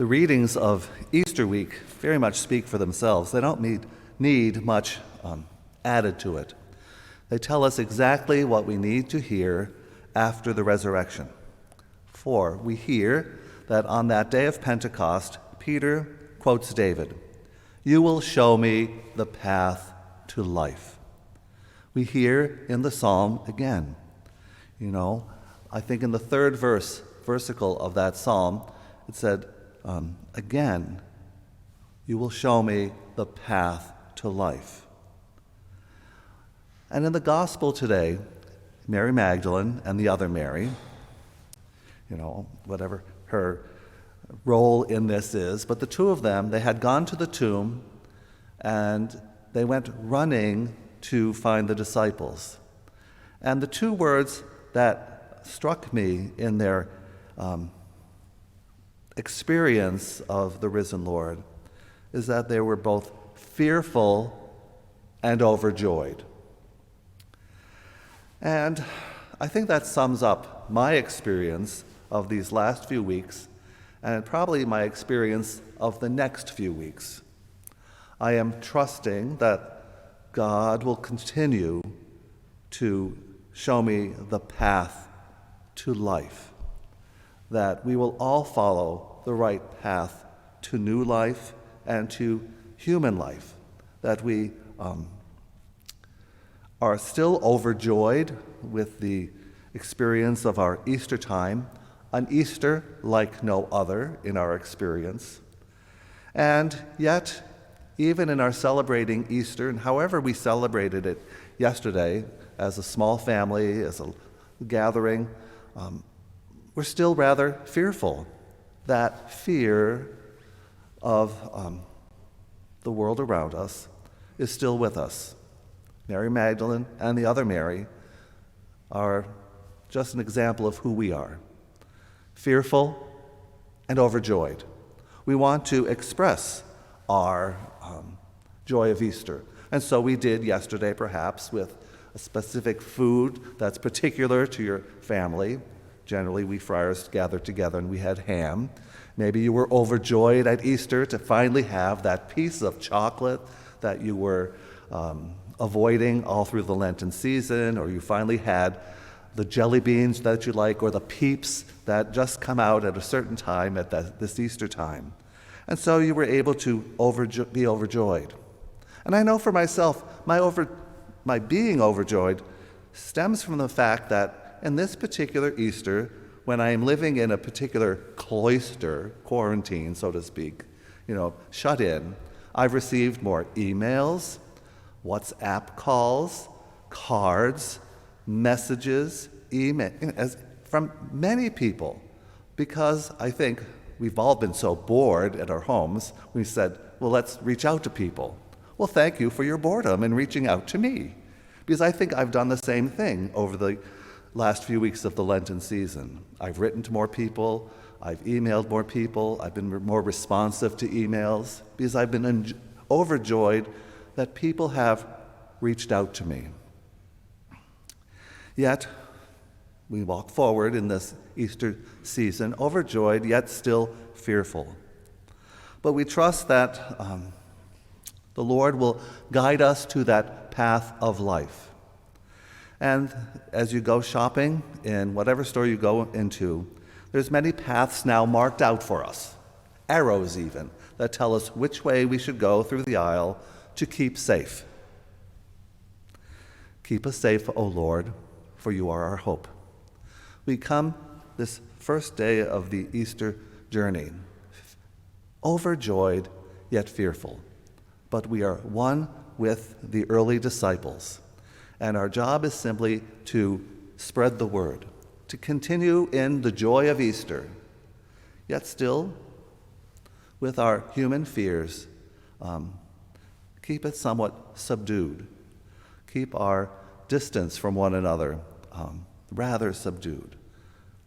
The readings of Easter week very much speak for themselves. They don't need much added to it. They tell us exactly what we need to hear after the resurrection. For we hear that on that day of Pentecost, Peter quotes David, "You will show me the path to life." We hear in the psalm again. I think in the third versicle of that psalm, it said, again, "You will show me the path to life." And in the gospel today, Mary Magdalene and the other Mary, whatever her role in this is, but the two of them, they had gone to the tomb and they went running to find the disciples. And the two words that struck me in their experience of the risen Lord is that they were both fearful and overjoyed. And I think that sums up my experience of these last few weeks, and probably my experience of the next few weeks. I am trusting that God will continue to show me the path to life, that we will all follow the right path to new life and to human life, that we are still overjoyed with the experience of our Easter time, an Easter like no other in our experience. And yet, even in our celebrating Easter, and however we celebrated it yesterday as a small family, as a gathering, we're still rather fearful. That fear of the world around us is still with us. Mary Magdalene and the other Mary are just an example of who we are. Fearful and overjoyed. We want to express our joy of Easter. And so we did yesterday, perhaps, with a specific food that's particular to your family. Generally, we friars gathered together and we had ham. Maybe you were overjoyed at Easter to finally have that piece of chocolate that you were avoiding all through the Lenten season, or you finally had the jelly beans that you like, or the Peeps that just come out at a certain time at this Easter time. And so you were able to be overjoyed. And I know for myself, my being overjoyed stems from the fact that in this particular Easter, when I am living in a particular cloister, quarantine, so to speak, shut in, I've received more emails, WhatsApp calls, cards, messages, from many people, because I think we've all been so bored at our homes, we said, well, let's reach out to people. Well, thank you for your boredom in reaching out to me, because I think I've done the same thing over the last few weeks of the Lenten season. I've written to more people, I've emailed more people, I've been more responsive to emails, because I've been overjoyed that people have reached out to me. Yet, we walk forward in this Easter season, overjoyed, yet still fearful. But we trust that the Lord will guide us to that path of life. And as you go shopping in whatever store you go into, there's many paths now marked out for us, arrows even, that tell us which way we should go through the aisle to keep safe. Keep us safe, O Lord, for you are our hope. We come this first day of the Easter journey, overjoyed yet fearful. But we are one with the early disciples, and our job is simply to spread the word, to continue in the joy of Easter, yet still, with our human fears, keep it somewhat subdued. Keep our distance from one another rather subdued.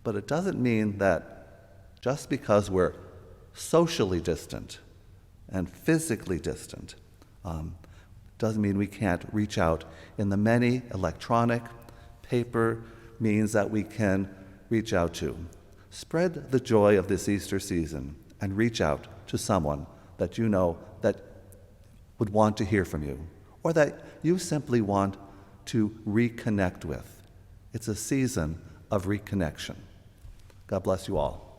But it doesn't mean that just because we're socially distant and physically distant, doesn't mean we can't reach out in the many electronic, paper means that we can reach out to. Spread the joy of this Easter season and reach out to someone that you know that would want to hear from you, or that you simply want to reconnect with. It's a season of reconnection. God bless you all.